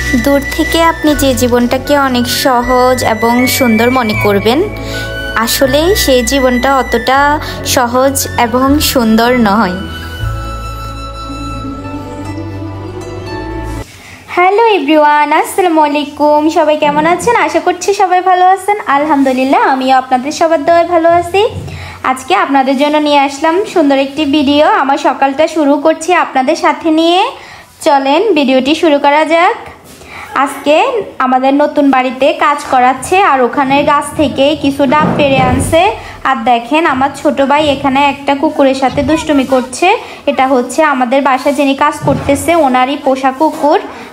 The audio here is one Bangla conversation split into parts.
দূর থেকে আপনি যে জীবনটাকে অনেক সহজ এবং সুন্দর মনে করবেন, আসলে সেই জীবনটা অতটা সহজ এবং সুন্দর নয়। হ্যালো এভরিওয়ান, আসসালামু আলাইকুম। সবাই কেমন আছেন? আশা করছি সবাই ভালো আছেন। আলহামদুলিল্লাহ, আমিও আপনাদের সবার দয়ায় ভালো আছি। আজকে আপনাদের জন্য নিয়ে আসলাম সুন্দর একটি ভিডিও। আমার সকালটা শুরু করছি আপনাদের সাথে নিয়ে। চলেন ভিডিওটি শুরু করা যাক। আজকে আমাদের নতুন বাড়িতে কাজ করাচ্ছে, আর ওখানে গাছ থেকে কিছু ডাব পেড়ে আনছে। আর দেখেন আমার ছোট ভাই এখানে একটা কুকুরের সাথে দুষ্টুমি করছে। এটা হচ্ছে আমাদের বাসায় যিনি কাজ করতেছে ওনারই পোষা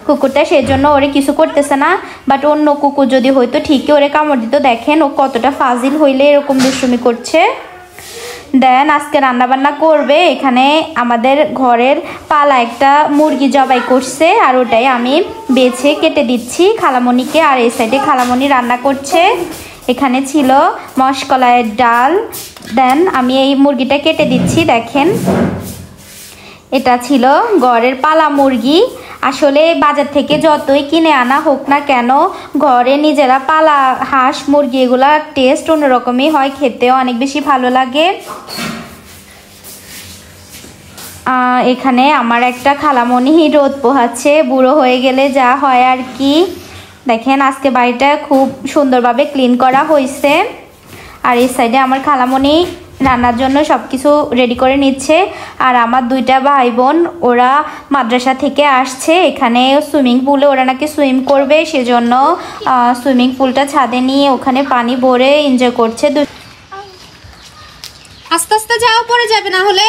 কুকুরটা, সেজন্য ওরে কিছু করতেছে না। বাট অন্য কুকুর যদি হয়তো ঠিকই ওরে কামড় দিত। দেখেন ও কতটা ফাজিল হইলে এরকম দুষ্টুমি করছে। দেন আজকে রান্নাবান্না করবে। এখানে আমাদের ঘরের পালা একটা মুরগি জবাই করছে, আর ওটাই আমি বেছে কেটে দিচ্ছি খালামণিকে। আর এই সাইডে খালামণি রান্না করছে। এখানে ছিল মশকলাইয়ের ডাল। দেন আমি এই মুরগিটা কেটে দিচ্ছি। দেখেন এটা ছিল ঘরের পালা মুরগি। আসলে বাজার থেকে যতই কিনে আনা হোক না কেন, ঘরে নিজেরা পালা হাঁস মুরগি এগুলা টেস্ট অন্যরকমই হয়, খেতেও অনেক বেশি ভালো লাগে। এখানে আমার একটা খালামণি রোদ পোহাচ্ছে, বুড়ো হয়ে গেলে যা হয় আর কি। দেখেন আজকে বাড়িটা খুব সুন্দরভাবে ক্লিন করা হয়েছে। আর এই সাইডে আমার খালামণি রান্নার জন্য সব কিছু রেডি করে নিচ্ছে। আর আমার দুইটা ভাই বোন ওরা মাদ্রাসা থেকে আসছে। এখানে সুইমিং পুলে ওরা নাকি সুইম করবে, সেজন্য সুইমিং পুলটা ছাদে নিয়ে ওখানে পানি ভরে এনজয় করছে। আস্তে আস্তে যাও, পড়ে যাবে না হলে।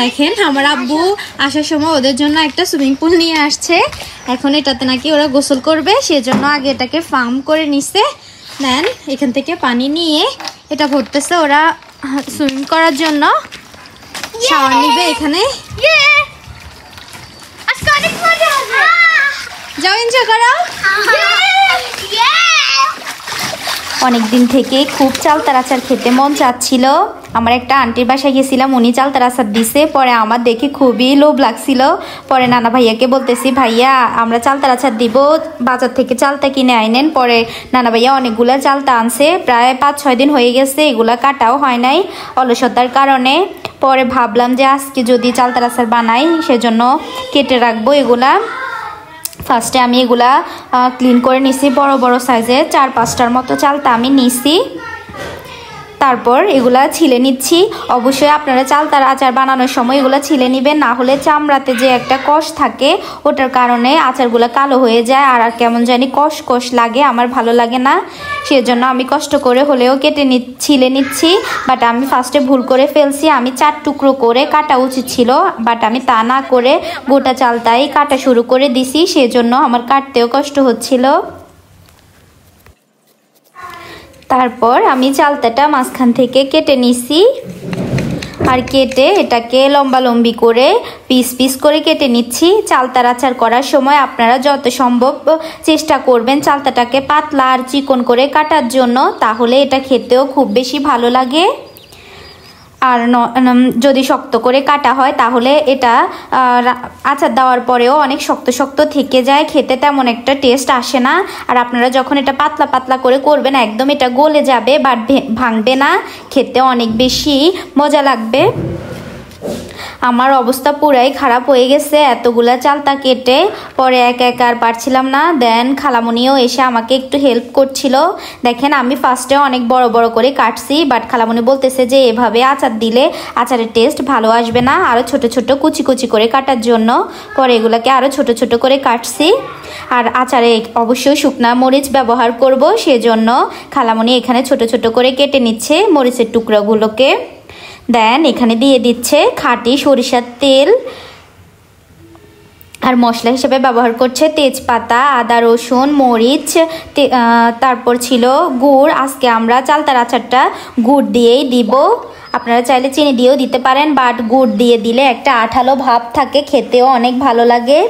দেখেন আমার আব্বু আসার সময় ওদের জন্য একটা সুইমিং পুল নিয়ে আসছে। এখন এটাতে নাকি ওরা গোসল করবে, সেজন্য আগে এটাকে ফার্ম করে নিছে। দেন এখান থেকে পানি নিয়ে এটা ভরতেছে ওরা সুইমিং করার জন্য। শাওয়ার নিবে এখানে। যাও এনজয় করো। অনেকদিন থেকে খুব চালতার আচার খেতে মন চাচ্ছিল। আমার একটা আন্টির বাসায় গেছিলাম, উনি চালতার আচার দিছে। পরে আমার দেখে খুবই লোভ লাগছিল। পরে নানা ভাইয়াকে বলতেছি, ভাইয়া আমরা চালতার আচার দিব, বাজার থেকে চালতা কিনে আইনেন। পরে নানা ভাইয়া অনেকগুলা চালতা আনছে, প্রায় 5-6 দিন হয়ে গেছে। এগুলা কাটাও হয় নাই অলসতার কারণে। পরে ভাবলাম যে আজকে যদি চালতার আচার বানাই, সেজন্য কেটে রাখবো এগুলা। ফার্স্টে আমি এগুলা ক্লিন করে নিছি। বড় বড় সাইজের 4-5টার মতো চালতা আমি নিছি। তারপর এগুলা ছিলে নিচ্ছি। অবশ্যই আপনারা চালতার আচার বানানোর সময় এগুলা ছিলে নেবেন, না হলে চামড়াতে যে একটা কষ থাকে ওটার কারণে আচারগুলো কালো হয়ে যায়। আর কেমন জানি কষ লাগে, আমার ভালো লাগে না। সেজন্য আমি কষ্ট করে হলেও ছিলে নিচ্ছি। বাট আমি ফার্স্টে ভুল করে ফেলছি। আমি 4 টুকরো করে কাটা উচিত ছিল, বাট আমি তা না করে গোটা চালতাই কাটা শুরু করে দিছি। সেজন্য আমার কাটতেও কষ্ট হচ্ছিল। তারপর আমি চালতাটা মাঝখান থেকে কেটে নিছি। আর কেটে এটাকে লম্বালম্বি করে পিস করে কেটে নিচ্ছি। চালতার আচার করার সময় আপনারা যত সম্ভব চেষ্টা করবেন চালতাটাকে পাতলা আর চিকন করে কাটার জন্য, তাহলে এটা খেতেও খুব বেশি ভালো লাগে। আর যদি শক্ত করে কাটা হয় তাহলে এটা আচার দেওয়ার পরেও অনেক শক্ত থেকে যায়, খেতে তেমন একটা টেস্ট আসে না। আর আপনারা যখন এটা পাতলা করে করবেন, একদম এটা গলে যাবে, বাট ভাঙবে না, খেতে অনেক বেশি মজা লাগবে। আমার অবস্থা পুরাই খারাপ হয়ে গেছে এতগুলা চালতা কেটে। পরে এক আর পারছিলাম না। দেন খালামণিও এসে আমাকে একটু হেল্প করছিল। দেখেন আমি ফার্স্টে অনেক বড় করে কাটছি, বাট খালামণি বলতেছে যে এভাবে আচার দিলে আচারের টেস্ট ভালো আসবে না, আরও ছোট কুচি করে কাটার জন্য। পরে এগুলোকে আরও ছোট করে কাটছি। আর আচারে অবশ্যই শুকনা মরিচ ব্যবহার করব, সেজন্য খালামণি এখানে ছোট করে কেটে নিচ্ছে মরিচের টুকরোগুলোকে। দেন এখানে দিয়ে দিচ্ছে খাঁটি সরিষার তেল। আর মশলা হিসেবে ব্যবহার করছে তেজপাতা, আদা রসুন মরিচ, তারপর ছিল গুড়। আজকে আমরা চালতার আচারটা গুড় দিয়েই দিব। আপনারা চাইলে চিনি দিয়েও দিতে পারেন, বাট গুড় দিয়ে দিলে একটা আঠালো ভাব থাকে, খেতেও অনেক ভালো লাগে।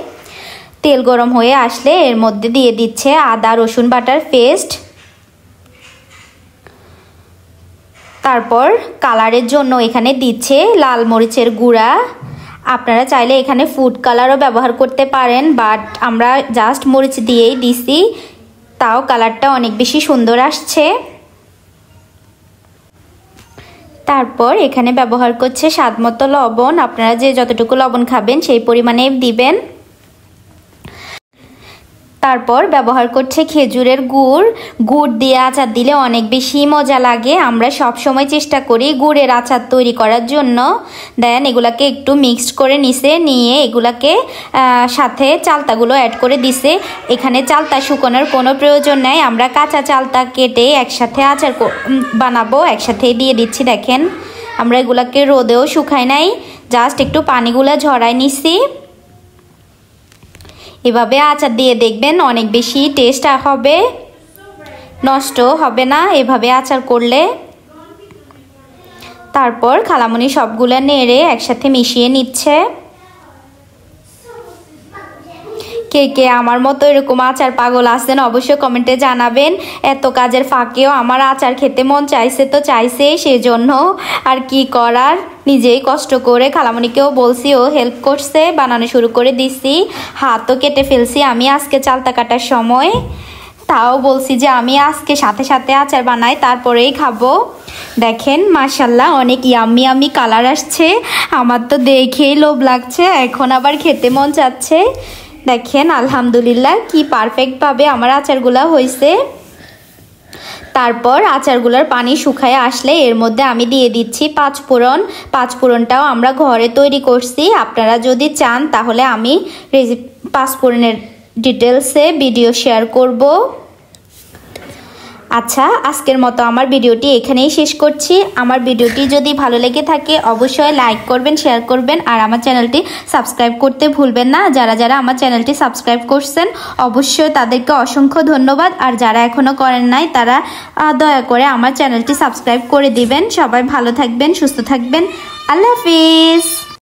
তেল গরম হয়ে আসলে এর মধ্যে দিয়ে দিচ্ছে আদা রসুন বাটার পেস্ট। তারপর কালারের জন্য এখানে দিচ্ছে লাল মরিচের গুঁড়া। আপনারা চাইলে এখানে ফুড কালারও ব্যবহার করতে পারেন, বাট আমরা জাস্ট মরিচ দিয়েই দিছি, তাও কালারটা অনেক বেশি সুন্দর আসছে। তারপর এখানে ব্যবহার করছে স্বাদমতো লবণ। আপনারা যে যতটুকু লবণ খাবেন সেই পরিমাণে দিবেন। তারপর ব্যবহার করছে খেজুরের গুড় দিয়ে আচার দিলে অনেক বেশি মজা লাগে। আমরা সব সময় চেষ্টা করি গুড়ের আচার তৈরি করার জন্য। দেন এগুলাকে একটু মিক্সড করে নিয়ে এগুলাকে সাথে চালতাগুলো অ্যাড করে দিছে। এখানে চালতা শুকানোর কোনো প্রয়োজন নেই, আমরা কাঁচা চালতা কেটে একসাথে আচার বানাবো, একসাথে দিয়ে দিচ্ছি। দেখেন আমরা এগুলাকে রোদেও শুকাই নাই, জাস্ট একটু পানিগুলো ঝরাই নিছি। এভাবে আচার দিয়ে দেখবেন অনেক বেশি টেস্ট হবে, নষ্ট হবে না এভাবে আচার করলে। তারপর খালামণি সবগুলো নেড়ে একসাথে মিশিয়ে নিচ্ছে। কে কে আমার মতো এরকম আচার পাগল আছেন অবশ্যই কমেন্টে জানাবেন। এত কাজের ফাঁকেও আমার আচার খেতে মন চাইছে তো চাইছেই, সেজন্য আর কি করার, নিজেই কষ্ট করে খালামণিকেও বলছি, ও হেল্প করছে, বানানো শুরু করে দিছি। হাতও কেটে ফেলছি আমি আজকে চালতা কাটার সময়, তাও বলছি যে আমি আজকে সাথে সাথে আচার বানাই তারপরেই খাবো। দেখেন মাশাল্লাহ অনেক ইয়াম্মি ইয়াম্মি কালার আসছে, আমার তো দেখেই লোভ লাগছে, এখন আবার খেতে মন চাচ্ছে। দেখেন আলহামদুলিল্লাহ কি পারফেক্টভাবে আমার আচারগুলো হয়েছে। তারপর আচারগুলোর পানি শুকায় আসলে এর মধ্যে আমি দিয়ে দিচ্ছি পাঁচফোড়নটাও আমরা ঘরে তৈরি করছি। আপনারা যদি চান তাহলে আমি পাঁচফোড়নের ডিটেলসে ভিডিও শেয়ার করব। আচ্ছা, আজকের মতো আমার ভিডিওটি এখানেই শেষ করছি। আমার ভিডিওটি যদি ভালো লেগে থাকে অবশ্যই লাইক করবেন, শেয়ার করবেন, আর আমার চ্যানেলটি সাবস্ক্রাইব করতে ভুলবেন না। যারা যারা আমার চ্যানেলটি সাবস্ক্রাইব করছেন অবশ্যই তাদেরকে অসংখ্য ধন্যবাদ, আর যারা এখনও করেন নাই তারা দয়া করে আমার চ্যানেলটি সাবস্ক্রাইব করে দিবেন। সবাই ভালো থাকবেন, সুস্থ থাকবেন। আল্লাহ হাফিজ।